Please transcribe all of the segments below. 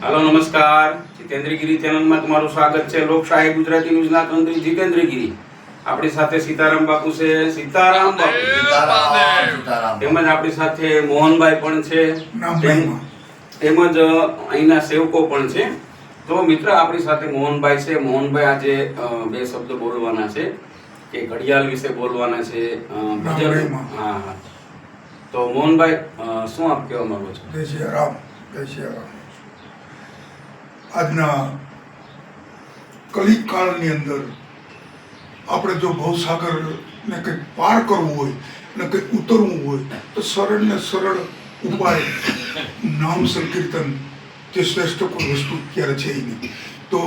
Hello नमस्कार जितेन्द्रगिरी channel में तुम्हारू स्वागत है। लोकशाही गुजराती न्यूज़ना तंत्री जितेन्द्रगिरी अपनी साथे सीताराम बापू से सीताराम बापू તેમજ આપણી સાથે મોહનભાઈ પણ છે તેમજ અહીંના સેવકો પણ છે। તો મિત્ર આપણી સાથે મોહનભાઈ છે। મોહનભાઈ આજે બે શબ્દ બોલવાના છે કે ઘડિયાળ વિશે બોલવાના છે। હા હા તો મોહનભાઈ શું આપ કહેવા માંગો છો? જય શ્રી રામ, જય શ્રી રામ। આજના કલિક કાળની અંદર આપણે જો ભવસાગરને કંઈક પાર કરવું હોય ને કંઈક ઉતરવું હોય તો સરળ ને સરળ ઉપાય નામ સંકીર્તન તે શ્રેષ્ઠ કોઈ વસ્તુ ક્યારે છે નહીં। તો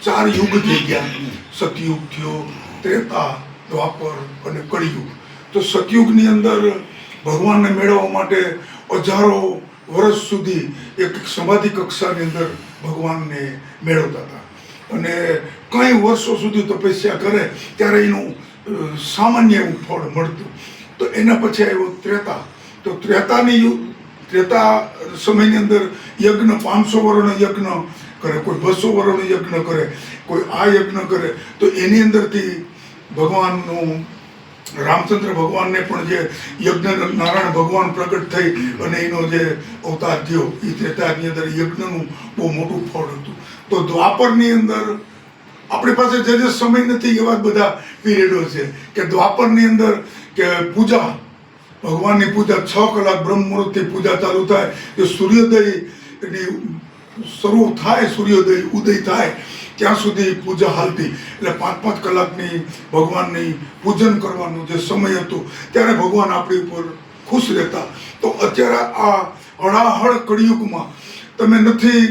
4 યુગ થઈ ગયા, સતયુગ થયો, ત્રેતા, દ્વાપર અને કળિયુગ। તો સતયુગની અંદર ભગવાનને મેળવવા માટે હજારો વર્ષ સુધી એક સમાધિ કક્ષાની અંદર ભગવાનને મેળવતા હતા અને કઈ વર્ષો સુધી તપસ્યા કરે ત્યારે એનું સામાન્ય એવું ફળ મળતું। તો એના પછી આવ્યો ત્રેતા। તો ત્રેતા સમયની અંદર યજ્ઞ 500 વર્ષનો યજ્ઞ કરે, કોઈ 200 વર્ષનો યજ્ઞ કરે, કોઈ આ યજ્ઞ કરે। તો એની અંદરથી ભગવાનનું રામચંદ્ર ભગવાનને પણ જે યજ્ઞ નારાયણ ભગવાન પ્રગટ થઈ અને એનો જે અવતાર થયો એ ત્રેતાની અંદર યજ્ઞનું બહુ મોટું ફળ હતું। તો દ્વાપરની અંદર આપણી પાસે જે સમય નથી એવા બધા પીરિયડો છે કે દ્વાપરની અંદર કે પૂજા, ભગવાનની પૂજા 6 કલાક બ્રહ્મ મુહૂર્તથી પૂજા ચાલુ થાય કે સૂર્યોદયની શરૂ થાય, સૂર્યોદય ઉદય થાય ત્યાં સુધી પૂજા હાલતી। એટલે 5-5 કલાકની ભગવાનની પૂજન કરવાનો જે સમય હતો ત્યારે ભગવાન આપણી ઉપર ખુશ રહેતા। તો અત્યારે આ હળાહળ કળિયુગમાં તમે નથી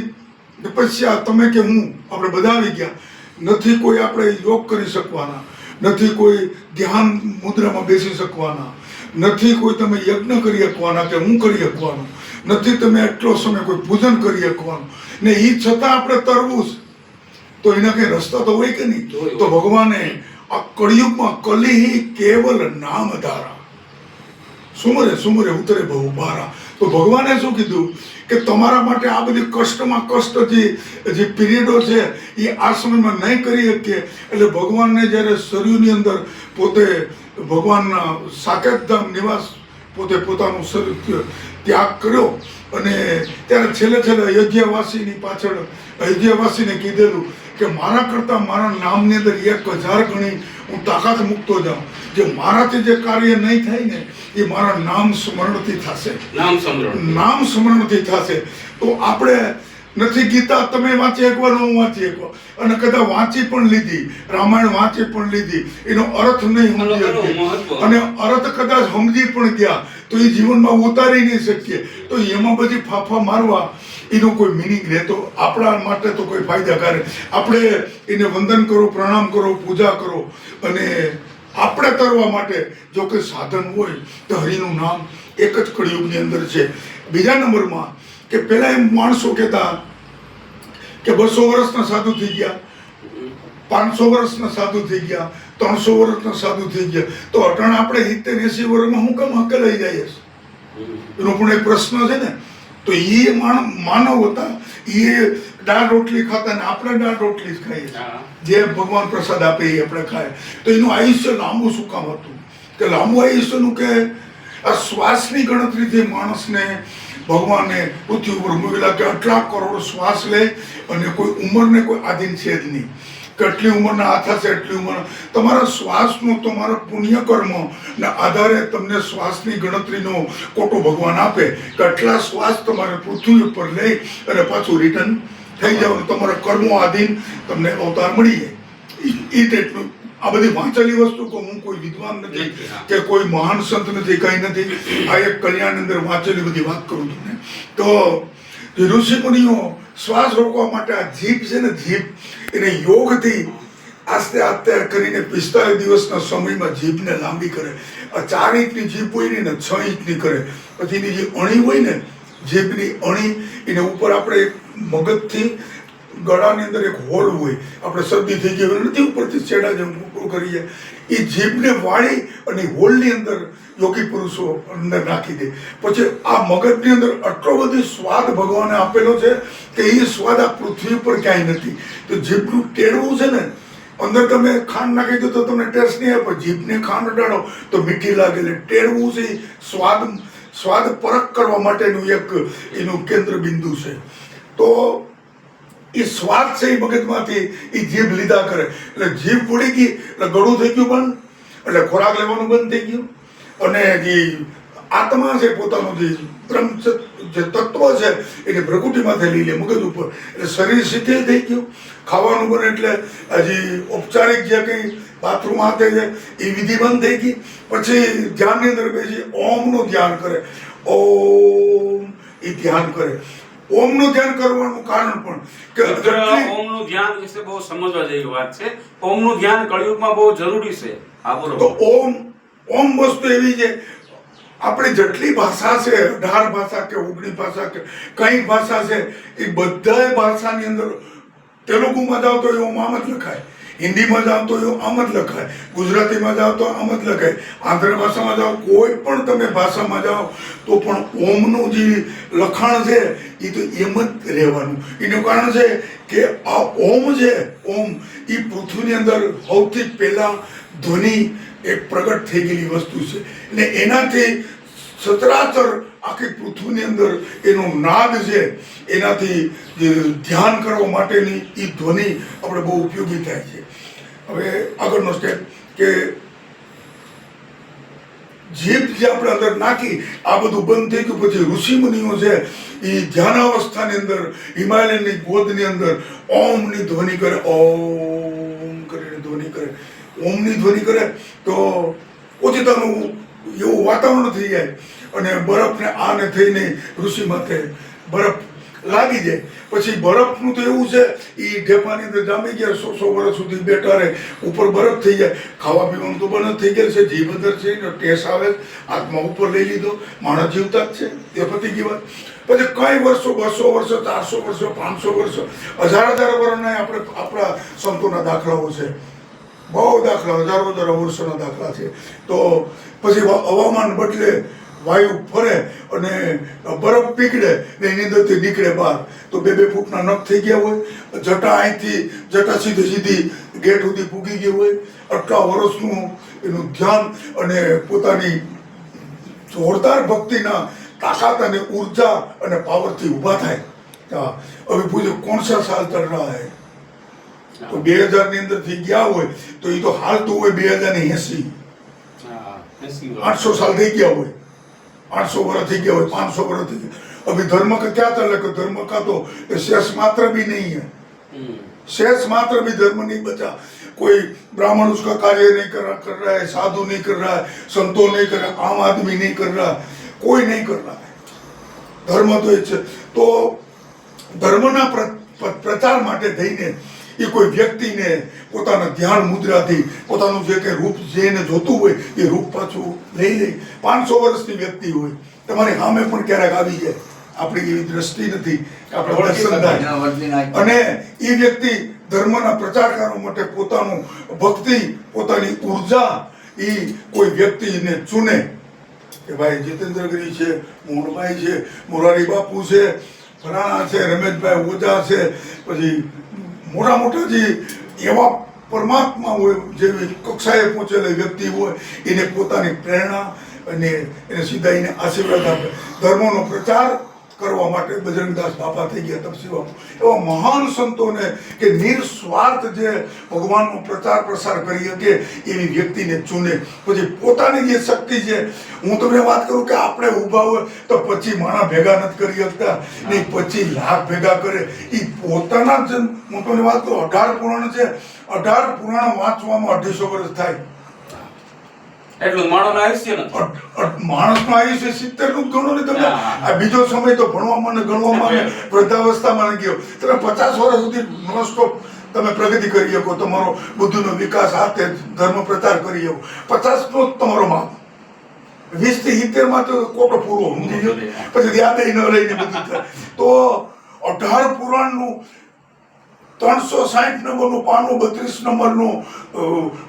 તપસ્યા, તમે કે હું આપણે બધા આવી ગયા, નથી કોઈ આપણે યોગ કરી શકવાના, નથી કોઈ ધ્યાન મુદ્રામાં બેસી શકવાના, નથી કોઈ તમે યજ્ઞ કરી શકવાના કે હું કરી શકવાનો, નથી તમે એટલો સમય કોઈ પૂજન કરી શકવાનું ને એ છતાં આપણે તરવું તો એના કઈ રસ્તા તો હોય કે નહીં। તો ભગવાને આ કળિયુગમાં કલિહિ કેવલ નામ ધારા, સુમરે સુમરે ઉતરે બહુ બારા। તો ભગવાને શું કીધું કે તમારા માટે આ બધી કષ્ટમાં કષ્ટ જે પીરિયડો છે એ આ સમયમાં નહીં કરી શકીએ। એટલે ભગવાનને જ્યારે શરીરની અંદર પોતે ભગવાનના સાકેત ધામ નિવાસ પોતે પોતાનું શરીર ત્યાગ કર્યો અને ત્યારે છેલ્લે અયોધ્યાવાસીની પાછળ અયોધ્યાવાસીને કીધેલું કે મારા કરતાં મારા નામની અંદર 1000 ગણી હું તાકાત મૂકતો જાઉં, જે મારાથી જે કાર્ય નહીં થાય ને એ મારા નામ સ્મરણથી થશે, નામ સ્મરણથી થશે। તો આપણે નથી ગીતા તમે વાંચી એકવાર, હું વાંચી એકવાર અને કદાચ વાંચી પણ લીધી, રામાયણ વાંચી પણ લીધી, એનો અર્થ નહીં સમજી અને અર્થ કદાચ સમજી પણ ગયા તો એ જીવનમાં ઉતારી નહીં શકીએ। તો એમાં બધી ફાફા મારવા એનો કોઈ મિનિંગ રહેતો આપણા માટે તો કોઈ ફાયદાકારક। આપણે એને વંદન કરો, પ્રણામ કરો, પૂજા કરો અને આપણે તરવા માટે જો કોઈ સાધન હોય તો હરિનું નામ એક જ કળિયુગની અંદર છે। બીજા નંબરમાં કે પહેલા એમ માણસો કહેતા કે 200 વર્ષના સાધુ થઈ ગયા, 500 વર્ષના સાધુ થઈ ગયા, 300 વર્ષના સાધુ થઈ ગયા, તો અટાણે આપણે 70-80 વર્ષમાં હું કેમ હકેલાઈ જઈએ? એનો પણ એક પ્રશ્ન છે ને। તો એ માનવ હતા, એ દાળ રોટલી ખાતા ને આપણે દાળ રોટલી જ ખાઈએ, જે ભગવાન પ્રસાદ આપે એ આપણે ખાય। તો એનું આયુષ્ય લાંબુ શું કામ હતું? કે લાંબુ આયુષ્યનું કે આ શ્વાસની ગણતરીથી માણસને ભગવાને પૃથ્વી ઉપર મૂકેલા કે આટલા કરોડ શ્વાસ લે અને કોઈ ઉંમરને કોઈ આધીન છે જ નહીં। કેટલી ઉંમરના આ થશે એટલી ઉંમર તમારા શ્વાસનો તમારા પુણ્યકર્મના આધારે તમને શ્વાસની ગણતરીનો કોટો ભગવાન આપે કે આટલા શ્વાસ તમારે પૃથ્વી ઉપર લઈ અને પાછું રિટર્ન થઈ જાવ, તમારા કર્મો આધીન તમને અવતાર મળી જાય। એ તેટલું આ બધી વાંચેલી વસ્તુ કે હું કોઈ વિદ્વાન નથી કે કોઈ મહાન સંત નથી, કંઈ નથી, આ એક કલ્યાણ અંદર વાંચેલી બધી વાત કરું છું ને। તો ઋષિ મુનિઓ શ્વાસ રોકવા માટે આ જીભ છે ને, જીભ એને યોગથી આસ્તે આસ્તે કરીને 45 દિવસના સમયમાં જીભને લાંબી કરે। આ 4 ઇંચની જીભ હોય ને 6 ઇંચની કરે, પછી એની જે અણી હોય ને જીભની અણી એને ઉપર આપણે મગજથી ગળાની અંદર એક હોલ હોય, આપણે શરદી થઈ ગઈ નથી ઉપરથી છેડા જેમ ઉપરું કરીએ એ જીભને વાળી અને હોલની અંદર યોગી પુરુષો અંદર નાખી દે. પછી આ મગજની અંદર આટલો બધો સ્વાદ ભગવાને આપેલો છે કે એ સ્વાદ આ પૃથ્વી પર ક્યાંય નથી. તો જીભનું ટેડવું છે ને, અંદર તમે ખાંડ નાખી દો તો તમને ટેસ્ટ નહીં આવે, જીભને ખાંડ અડાડો તો મીઠી લાગે. એટલે ટેડવું છે એ સ્વાદ પરખ કરવા માટેનું એક એનું કેન્દ્ર બિંદુ છે. તો એ સ્વાદ છે એ મગજમાંથી એ જીભ લીધા કરે. એટલે જીભ પડી ગઈ એટલે ગળું થઈ ગયું બંધ, એટલે ખોરાક લેવાનું બંધ થઈ ગયું. અને જે આત્મા છે પોતાનું જે બ્રહ્મ જે તત્વ છે એને પ્રકૃતિમાંથી લઈ લે મગજ ઉપર, એટલે શરીર શિથિલ થઈ ગયું. ખાવાનું બને એટલે હજી ઔપચારિક જે કંઈ બાથરૂમ હાથે છે એ વિધિ બંધ થઈ ગઈ. પછી ધ્યાનની અંદર બેસી ઓમનું ધ્યાન કરે. ઓમ એ ધ્યાન કરે. ઓમનું ધ્યાન કરવાનું કારણ પણ કે ઓમનું ધ્યાન વિશે બહુ સમજવા જેવી વાત છે. ઓમનું ધ્યાન કળિયુગમાં બહુ જરૂરી છે. આ બોલો. તો ઓમ વસ્તુ એવી છે, આપણી જેટલી ભાષા છે, 18 ભાષા કે 19 ભાષા કે કઈ ભાષા છે, એ બધા ભાષાની અંદર તેલુગુમાં જાઓ તો એ ઓમ આમ જ લખાય, હિન્દીમાં જાઓ તો એ આમ જ લખાય, ગુજરાતીમાં જાઓ તો આમ જ લખાય, આંધ્ર ભાષામાં જાઓ, કોઈ પણ તમે ભાષામાં જાઓ તો પણ ઓમનું જે લખાણ છે એ તો એમ જ રહેવાનું. એનું કારણ છે કે આ ઓમ છે, ઓમ એ પૃથ્વીની અંદર સૌથી પહેલા ધ્વનિ એક પ્રગટ થઈ ગયેલી વસ્તુ છે. અને એનાથી સચરાચર આખી પૃથ્વીની અંદર એનો નાદ છે, એનાથી ધ્યાન કરવા માટેની એ ધ્વનિ આપણે બહુ ઉપયોગી થાય છે. હવે આગળનો સ્ટેપ કે જીભ જે આપણે અંદર નાખી આ બધું બંધ થઈ ગયું. પછી ઋષિમુનિઓ છે એ ધ્યાનાવસ્થાની અંદર હિમાલયની ગોદની અંદર ઓમની ધ્વનિ કરે, ઓમ કરીને ધ્વનિ કરે. ઓમની ધ્વનિ કરે તો ઓચિતાનું એવું વાતાવરણ થઈ જાય અને બરફને આને થઈને ઋષિ માથે બરફ લાગી જાય. પછી બરફનું તો એવું છે એ ઢેફાની અંદર જામી ગયા, 100 વર્ષ સુધી બેઠા રહે, ઉપર બરફ થઈ જાય. ખાવા પીવાનું તો બંધ થઈ ગયેલું છે, જીભ અંદર છે, ટેસ્ટ આવે, આત્મા ઉપર લઈ લીધો, માણસ જીવતા જ છે, તે પતી ગઈ વાત. પછી કઈ વર્ષો, 200 વર્ષો, 400 વર્ષો, 500 વર્ષો, હજાર વર્ષના આપણે આપણા સંતોના દાખલાઓ છે, બહુ દાખલા, હજારો વર્ષોના દાખલા છે. તો પછી હવામાન બદલે, વાયુ ફરે અને બરફ પીગળે ને એની અંદરથી નીકળે બહાર, તો 2-2 ફૂટના નખ થઈ ગયા હોય, જટા અહીંથી જટા સીધી ગેટ સુધી પૂગી ગઈ હોય. આટલા વર્ષનું એનું ધ્યાન અને પોતાની જોરદાર ભક્તિના તાકાત અને ઉર્જા અને પાવરથી ઊભા થાય. હવે પૂછો કોણ સા સાલ ચલ રહા હૈ, તો 2000 ની અંદર થઈ ગયા હોય તો એ તો હાલતું હોય 2080, 800 સાલ થઈ ગયા હોય, 800 વર્ષ થઈ ગયા હોય, 500 વર્ષ થઈ ગયા. अभी धर्म का क्या चल रहा है? धर्म का तो शेष मात्र भी नहीं है, शेष मात्र भी धर्म नहीं बचा. कोई ब्राह्मण उसका कार्य नहीं कर रहा है, साधु नहीं कर रहा है, संतो नहीं कर रहा, आम आदमी नहीं कर रहा, कोई नहीं कर रहा है. धर्म तो એ છે. તો ધર્મના પ્રચાર માટે થઈને એ કોઈ વ્યક્તિને પોતાના ધ્યાન મુદ્રાથી પોતાનું જે કંઈ રૂપ જેને જોતું હોય એ રૂપ પાછું લઈ લે. 500 વર્ષની વ્યક્તિ હોય, તમારી સામે પણ ક્યારેક આવી જાય, આપણી એવી દ્રષ્ટિ નથી, આપણે દર્શન થાય. અને એ વ્યક્તિ ધર્મના પ્રચારકારો માટે પોતાનું ભક્તિ, પોતાની ઉર્જા એ કોઈ વ્યક્તિને ચૂને કે ભાઈ જીતેન્દ્રગીરી છે, મોહનભાઈ છે, મોરારી બાપુ છે, ફલાણા છે, રમેશભાઈ ઓઝા છે, પછી મોટા જે એવા પરમાત્મા હોય, જેવી કક્ષાએ પહોંચેલા વ્યક્તિ હોય, એને પોતાની પ્રેરણા અને એને સીધા એને આશીર્વાદ આપે. ધર્મનો પ્રચાર કરવા માટે બજરંગદાસ બાપા થઈ ગયા, તપસી બાપુ, એવા મહાન સંતોને કે નિસ્વાર્થ જે ભગવાનનો પ્રચાર પ્રસાર કરી શકે એવી વ્યક્તિને ચૂને. પછી પોતાની જે શક્તિ છે, હું તમને વાત કરું કે આપણે ઊભા હોય તો 25 માણા ભેગા નથી કરી શકતા, નહીં 25 લાખ ભેગા કરે. એ પોતાના જ, હું તમને વાત કરું, 18 પુરાણ છે, 18 પુરાણ વાંચવામાં 250 વર્ષ થાય. એટલું માણસનું આયુષ્ય નથી. માણસનું આયુષ્ય 70 નું ગણો ને તમે. આ બીજો સમય તો ભણવામાં ને ગણવામાં ને વૃદ્ધાવસ્થામાં ગયો. તમે 50 વર્ષ સુધી નોનસ્ટોપ તમે પ્રગતિ કરી શકો, તમારો બુદ્ધિનો વિકાસ હાથે ધર્મ પ્રચાર કરી શકો. 50 નો તમારો માપ, 20 થી 70 માં તો કોટો પૂરો સમજી ગયો, પછી યાદ ન રહીને બધું થાય. તો 18 પુરાણનું 360 નંબરનું પાનું 32 નંબરનું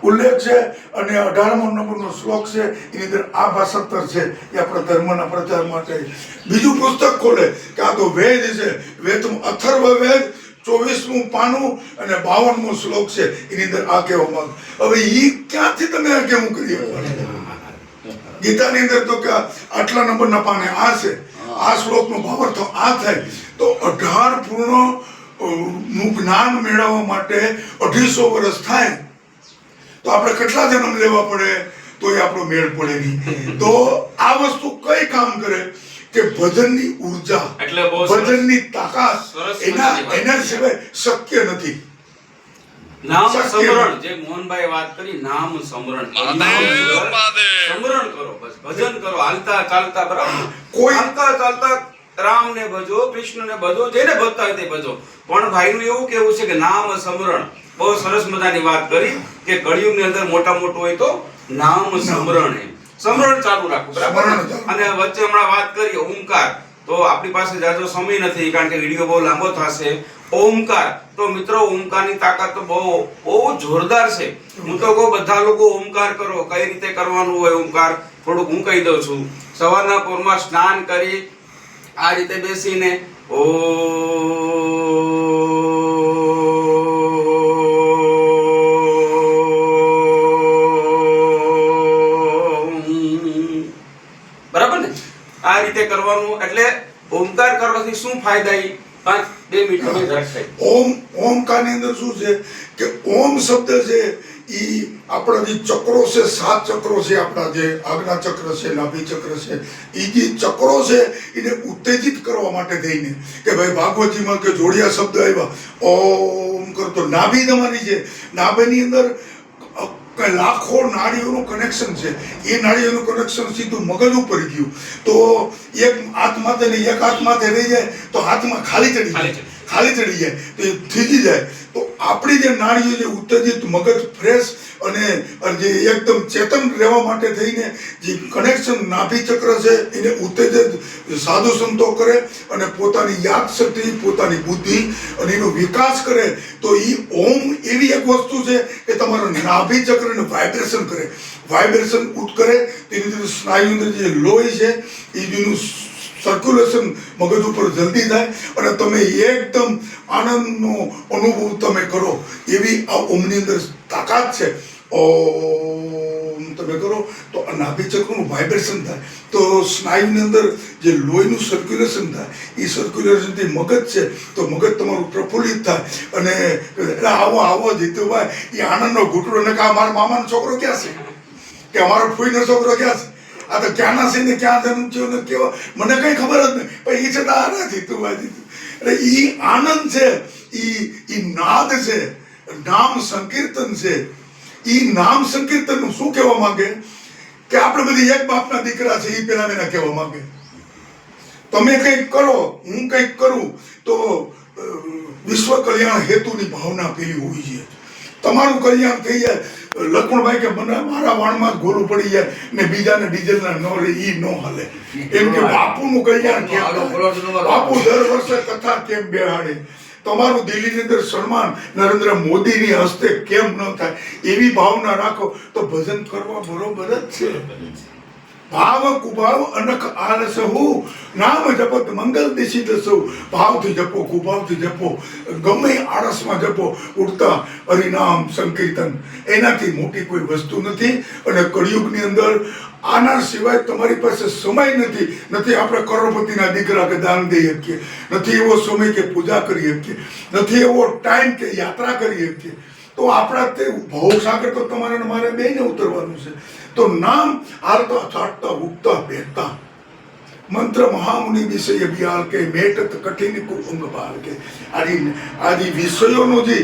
ઉલ્લેખ છે અને 18મો નંબરનો શ્લોક છે. એની અંદર આ ભાષાંતર છે એ આપણા ધર્મના પ્રચાર માટે. બીજું પુસ્તક ખોલે કે આ તો વેદ છે, અથર્વ વેદ 24મું પાનું અને 52મો શ્લોક છે. એની અંદર આ કહેવામાં હવે ઈ ક્યાંથી તમે આ કેવું કરી ગીતાની અંદર તો કે આટલા નંબરના પાને આ છે, આ શ્લોકનો ભાવાર્થ આ થાય. તો 18 પૂર્ણ નું જ્ઞાન મેળવવા માટે 250 વર્ષ થાય તો આપણે કેટલા જન્મ લેવા પડે તો એ આપણો મેળ પડે નહીં. તો આ વસ્તુ કઈ કામ કરે કે ભજનની ઉર્જા, એટલે ભજનની તાકાત એના સિવાય શક્ય નથી. નામ સ્મરણ, જે મોહનભાઈ વાત કરી, નામ સ્મરણ કરો, બસ ભજન કરો, હાલતા ચાલતા, બરાબર, કોઈ હાલતા ચાલતા રામને ભજો, કૃષ્ણને ભજો, જેને ભજતા હોય તે ભજો. પણ ભાઈનું એવું કેવું છે કે નામ સ્મરણ, બહુ સરસ મજાની વાત કરી કે કળિયુગની અંદર મોટા મોટું હોય તો નામ સ્મરણ, સ્મરણ ચાલુ રાખવું, બરાબર. અને વચ્ચે હમણાં વાત કરી ઓમકાર, તો આપણી પાસે જાજો સમય નથી કારણ કે વિડીયો બહુ લાંબો થશે. ઓમકાર, તો મિત્રો ઓમકારની તાકાત તો બહુ જોરદાર છે. હું તો કહું બધા લોકો ઓમકાર કરો. કઈ રીતે કરવાનું હોય ઓમકાર થોડુંક હું કહી દઉં છું. સવારના પોરમાં સ્નાન કરી આ રીતે બેસીને બરાબર ને, આ રીતે કરવાનું. એટલે ઓમકાર કરવાથી શું ફાયદા? 5-2 મિનિટ રાખશે. ઓમકારની અંદર શું છે કે ઓમ શબ્દ છે ઈ આપણા જે ચક્રો છે, 7 ચક્રો છે, આપણા જે આજ્ઞા ચક્ર છે, નાભી ચક્ર છે, ઈ જે ચક્રો છે એને ઉત્તેજિત કરવા માટે થઈને કે ભાઈ ભાગવતજીમાં કે જોડિયા શબ્દ આવ્યા ઓમ કરતો નાભી તમારી છે, નાભીની અંદર લાખો નાડીઓનું કનેક્શન છે. એ નાડીઓનું કનેક્શન સીધું મગજ ઉપર ગયું તો એક હાથમાં ને એક હાથમાં રહી જાય તો હાથમાં ખાલી ચડી જાય તો એ થીજી જાય. તો આપણી જે નાડીઓ જે ઉત્તેજિત, મગજ ફ્રેશ અને જે એકદમ ચેતન રહેવા માટે થઈને જે કનેક્શન નાભી ચક્ર છે એને ઉત્તેજિત સાધુ સંતો કરે અને પોતાની યાદ શક્તિ, પોતાની બુદ્ધિ અને એનો વિકાસ કરે. તો એ ઓમ એવી એક વસ્તુ છે કે તમારો નાભી ચક્રને વાઇબ્રેશન કરે, વાઇબ્રેશન ઉત્ત કરે. તેની અંદર સ્નાયુ અંદર જે લોહી છે એ જેનું સર્ક્યુલેશન મગજ ઉપર જલ્દી થાય અને તમે એકદમ આનંદનો અનુભવ તમે કરો. એવી આ ઓમની અંદર તાકાત છે. ઓમ તમે કરો તો નાભી ચક્રનું વાઇબ્રેશન થાય તો સ્નાયુની અંદર જે લોહીનું સર્ક્યુલેશન થાય એ સર્ક્યુલેશનથી મગજ છે તો મગજ તમારું પ્રફુલ્લિત થાય અને આવો જીતુભાઈ એ આનંદનો ઘૂંટડો ને કે મારા મામાનો છોકરો ક્યાં છે, કે અમારો ફૂઈનો છોકરો ક્યાં છે, આ તો ક્યાંના છે ને ક્યાં જન્મ થયો ને કેવો મને કઈ ખબર જ નહીં, પણ એ છે તો આ જીતુભાઈ. એટલે એ આનંદ છે, એ નાદ છે, નામ સંકીર્તન છે. એ નામ સંકીર્તનનું શું કહેવા માંગે કે આપણે બધી એક બાપના દીકરા છે એ પેલા એના કહેવા માંગે. તમે કંઈક કરો, હું કંઈક કરું તો વિશ્વ કલ્યાણ હેતુની ભાવના પેલી હોવી છે. તમારું કલ્યાણ થઈ જાય. લક્ષ્મણભાઈ કે મને મારા વાણમાં જ ગોળું પડી જાય ને બીજાને ડીઝલના ન રે ઈ ન હાલે. એમ કે બાપુનું કલ્યાણ કેમ થાય? બાપુ દર વર્ષે કથા કેમ બેહાડે? તમારું દિલ્હીની અંદર સન્માન નરેન્દ્ર મોદીની હસ્તે કેમ ન થાય? એવી ભાવના રાખો તો ભજન કરવા બરોબર જ છે. ભાવ કુભાવ અનખ આલસહુ નામ જપત મંગલ દિશિત સૌ. ભાવથી જપો, કુભાવથી જપો, ગમે આળસમાં જપો, ઉડતા હરિનામ સંકીર્તન એનાથી મોટી કોઈ વસ્તુ નથી. અને કળિયુગની અંદર આના સિવાય તમારી પાસે સમય નથી. આપણે કરોડપતિના દીકરા કે દાન દઈ શકીએ, નથી એવો સમય કે પૂજા કરી શકીએ, નથી એવો ટાઈમ કે યાત્રા કરી શકીએ. તો આપણા તે ભવસાગર તો તમારે મારે બેને ઉતરવાનું છે. તો નામ હાલતા ચાટતા ઉગતા બેઠતા મંત્ર મહામુનિ વિષય બિયાલ કે મેટત કઠિન કુંભ બાલ કે આદિ વિષયોનો જે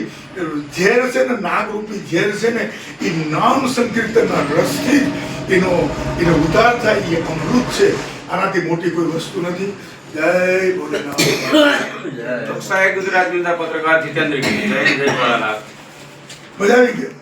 ઝેર છે ને, નાગરૂપી ઝેર છે ને, એ નામ સંકીર્તનના રસથી એનો ઉદ્ધાર થાય. એ અમૃત છે. આનાથી મોટી કોઈ વસ્તુ નથી. જય ભોલેનાથ. લોકશાહી ગુજરાત ન્યૂઝના પત્રકાર જીતેન્દ્ર ગીરી. જય ભોળાનાથ. મજા આવી ગઈ.